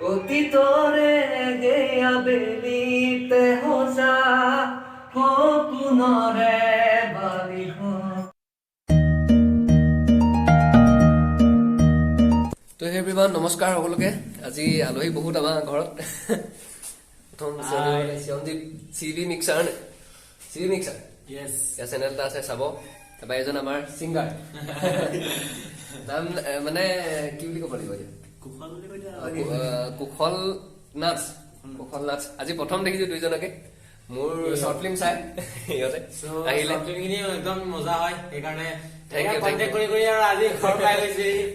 অতীতৰে গেয়া বেলিতে সজা সপোনৰে বালিখন। তো হে এভৰিৱান, নমস্কাৰ সকলোকে। আজি আলহী বহুত আমাৰ ঘৰত। প্ৰথম চিৰঞ্জীৱ চিভি মিক্সাৰ ইয়াৰ চেনেল এটা আছে, চাব। তাৰপৰা এজন আমাৰ ছিংগাৰ নাম মানে কি বুলি ক'ব লাগিব, কুশল নাথ। আজি প্ৰথম দেখিছো দুইজনকে মোৰ শ্বৰ্ট ফিল্ম চাই সিহঁতে আহিলে, একদম মজা হয়। সেইকাৰণে থেংক ইউ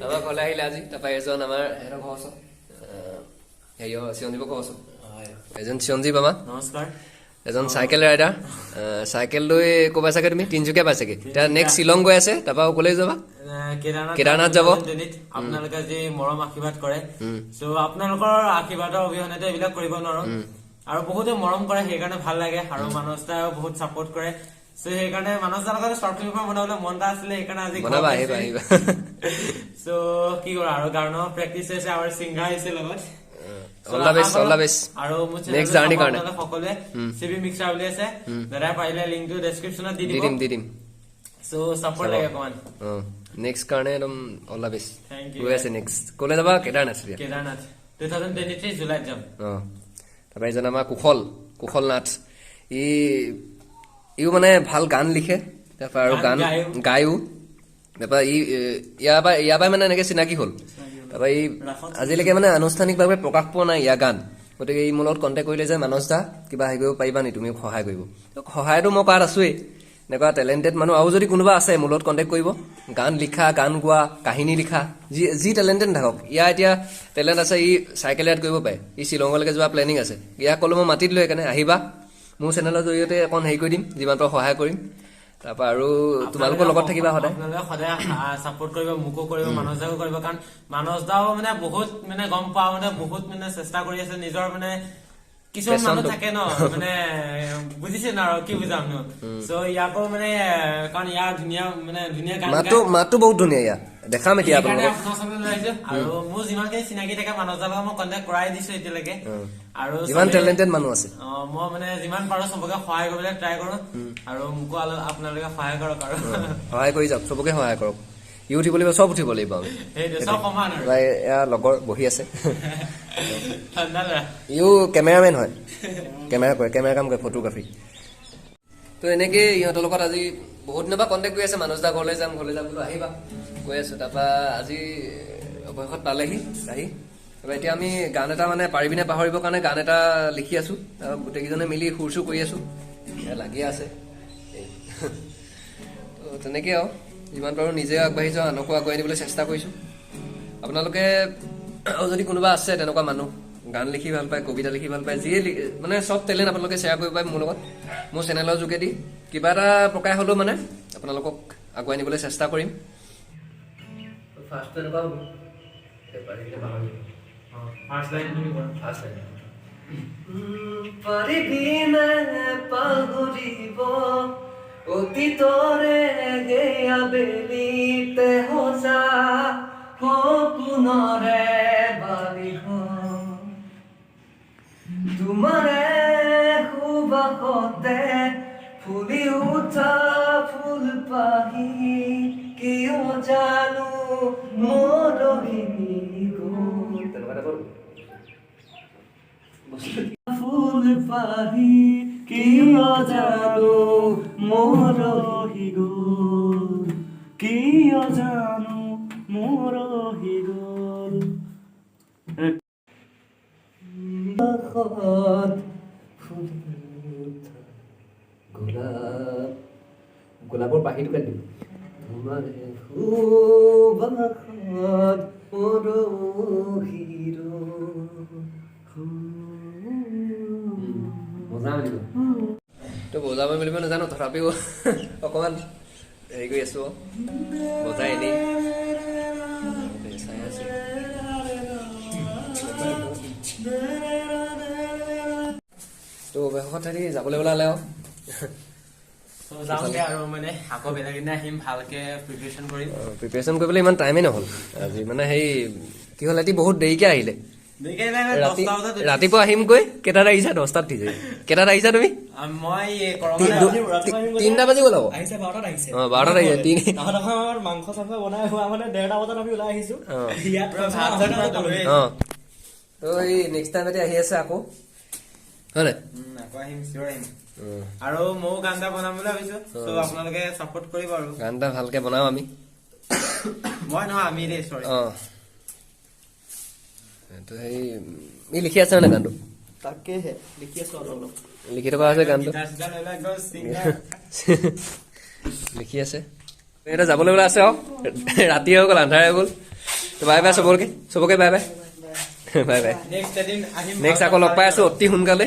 আমাৰ ঘৰলৈ আহিলে আজি। তাৰপৰা এজন আমাৰ সিহঁতৰ ঘৰ ওচৰ চিৰঞ্জীৱৰ ঘৰ ওচৰ এজন চিৰঞ্জীৱ আমাৰ, নমস্কাৰ। এজন চাইকেল ৰাইডাৰ, চাইকেল লৈ ক'বা চাগে তুমি তিনচুকীয়া পাইছেগে, এতিয়া নেক্সট শ্বিলং গৈ আছে। তাৰপৰা ক'লৈ যাবা? কেদাৰনাথ যাব। আপোনালোকে যি মৰম আশীৰ্বাদ কৰে, চ' আপোনালোকৰ আশীৰ্বাদৰ অবিহনেতো এইবিলাক কৰিব নোৱাৰো। আৰু বহুতে মৰম কৰে, সেইকাৰণে ভাল লাগে। আৰু মানস দাও বহুত চাপোৰ্ট কৰে, চ' সেইকাৰণে মানস দাৰ লগত শ্বৰ্ট ফিল্ম বনাবলৈ মন এটা আছিলে, সেইকাৰণে আজি বনাবা, আহিবা আহিবা। চ' কি কৰা আৰু গানৰ প্ৰেক্টিচ হৈছে, আমাৰ ছিংগাৰ হৈছে লগত। আৰু মোৰ সকলোৱে চিভি মিক্সাৰ বুলি আছে, দাদা পাৰিলে লিংকটো ডেছক্ৰিপশ্যনত দি দিম। চ' চাপোৰ্ট লাগে অকমান। নেক্সট কাৰণে একদম all the best. Thank you. গৈ আছে নেক্সট ক'লৈ যাবা? কেদাৰনাথ 2023 জুলাইত যাম। তাৰপৰা এজন আমাৰ কুশল নাথ, ইও মানে ভাল গান লিখে, তাৰপৰা আৰু গান গায়ো। তাৰপৰা ইয়াৰ পৰাই মানে এনেকে চিনাকি হ'ল। তাৰপৰা আজিলৈকে মানে আনুষ্ঠানিকভাৱে প্ৰকাশ পোৱা নাই ইয়াৰ গান, গতিকে ই মোৰ লগত কণ্টেক্ট কৰিলে যে মানস দা কিবা হেৰি কৰিব পাৰিবা নি, তুমি সহায় কৰিব। সহায়তো মই কৰাত আছোৱেই, এনেকুৱা টেলেণ্টেড মানুহ আৰু যদি কোনোবা আছে মোৰ লগত কণ্টেক্ট কৰিব। গান লিখা, গান গোৱা, কাহিনী লিখা, যি টেলেণ্টেড নাথাকক। ইয়াৰ এতিয়া টেলেণ্ট আছে, ই চাইকেল ৰাইড কৰিব পাৰে, ই শ্বিলঙলৈকে যোৱা প্লেনিং আছে। ইয়াক ক'লো মই মাতি দিলোঁ, সেইকাৰণে আহিবা, মোৰ চেনেলৰ জৰিয়তে অকণ হেৰি কৰি দিম, যিমান পাৰোঁ সহায় কৰিম। তাৰপৰা আৰু তোমালোকৰ লগত থাকিবা সদায় চাপোৰ্ট কৰিব, মোকো কৰিব, মানস দাকো কৰিব। কাৰণ মানস দাও মানে বহুত মানে গম পাওঁ, মানে বহুত মানে চেষ্টা কৰি আছে। নিজৰ মানে কিছুমান মানুহ থাকে ন, মানে বুজিছে ন, আৰু কি বুজাম ন। চ' ইয়াকো মানে কাৰণ ইয়াৰ ধুনীয়া গান, মাতটো বহুত ধুনীয়া ইয়াৰ, দেখাম এতিয়া আপোনাৰ ওচৰলৈ লৈ আহিছো। আৰু মোৰ যিমানখিনি চিনাকি থাকে মানস দাৰ লগত মই কণ্টেক্ট কৰাই দিছো এতিয়ালৈকে। আৰু যিমান টেলেণ্টেড মানুহ আছে, মই মানে যিমান পাৰো চবকে সহায় কৰিবলৈ ট্ৰাই কৰো। আৰু মোকো আপোনালোকে সহায় কৰক, আৰু সহায় কৰি যাওক, চবকে সহায় কৰক। ই উঠিব লাগিব, চব উঠিব লাগিব আমি, চব সমান। এয়া লগৰ বহি আছে, ইও কেমেৰামেন হয়, কেমেৰা কাম কৰে, ফটোগ্ৰাফী। তো এনেকেই ইহঁতৰ লগত আজি বহুত দিনৰ পৰা কণ্টেক্ট কৰি আছে। মানস দা ঘৰলৈ যাম বোলো, আহিবা, গৈ আছো। তাৰপৰা আজি অৱশেষত পালেহি আহি। তাৰপৰা এতিয়া আমি গান এটা মানে পাৰিবি নে পাহৰিবৰ কাৰণে গান এটা লিখি আছো, গোটেইকেইজনে মিলি সুৰ চুৰ কৰি আছো, লাগিয়ে আছে। তো তেনেকেই আৰু যিমান পাৰোঁ নিজে আগবাঢ়ি যাওঁ, আনকো আগুৱাই দিবলৈ চেষ্টা কৰিছোঁ। আপোনালোকে যদি কোনোবা আছে তেনেকুৱা মানুহ, গান লিখি ভাল পায়, কবিতা লিখি ভাল পায়, যিয়ে মানে চব টেলেণ্ট আপোনালোকে শ্বেয়াৰ কৰিব পাৰে মোৰ লগত, মোৰ চেনেলৰ যোগেদি কিবা এটা প্ৰকাশ হ'লেও মানে আপোনালোকক আগুৱাই নিবলৈ চেষ্টা কৰিম। অতীতৰে গেয়া বেলিতে সজা সপোনৰে বালিখন, তোমাৰে সুবাসতে ফুলি উঠা ফুল পাহি, কিয় জানো মৰহিনী ফুল পাহি, কিয় জানো মৰহি গ'ল, কিয় জানো মৰহি গ'ল। গোলাপৰ পাহিটো কাটি দিম। তোমাৰে সুবাসত মৰহি তো বজাব মেলিব নাজানো, তথাপিও অকমান হেৰি কৰি আছো, বজাই এনেই চাই আছো। তো অৱশেষত হেৰি যাবলৈ ওলালে আৰু আৰু মানে আকৌ বেলেগ দিনা আহিম, ভালকে প্ৰিপেৰেশ্যন কৰিবলৈ ইমান টাইমেই নহ'ল আজি। মানে হেৰি কি হ'ল, ৰাতি বহুত দেৰিকে আহিলে, দেৰিকে নাই ৰাতি 10টা বজাত ৰাতিপুৱা আহিমগৈ কেইটাত আহিছা 10টাত উঠিছে কেইটাত আহিছা তুমি মই তি- 3টা বাজি গ'ল আকৌ আহিছে 12টাত আহিছে 12টাত আহিছে তাহাঁত আমাৰ মাংস চাংস বনাই হোৱা মানে 1:30 বজাত আমি ওলাই আহিছো অ। ইয়াত পুৰা ভাত চাত পুৰা তলুৱে। অ তো এই নেক্সট টাইম এতিয়া আহি আছে আকৌ হয় নাই আকৌ আহিম চিঞৰ আহিম আৰু ময়ো গান এটা বনাম বুলি ভাবিছো ত' আপোনালোকে চাপোৰ্ট কৰিব আৰু গান এটা ভালকে বনাম আমি মই নহয় আমি দেই চৰি অ তো সেই ই লিখি আছে মানে গানটো তাকেহে লিখি আছো অলপ অলপ লিখি থকা আছে গানটো গিটাৰ চিটাৰ লৈ লৈ একদম singer। লিখি আছে এতিয়া যাবলৈ ওলাই আছে আৰু ৰাতি হৈ গ'ল আন্ধাৰ হৈ গ'ল তো বাই বাই চবকে bye bye bye bye Next এদিন আহিম নেক্সট আকৌ লগ পাই আছো অতি সোনকালে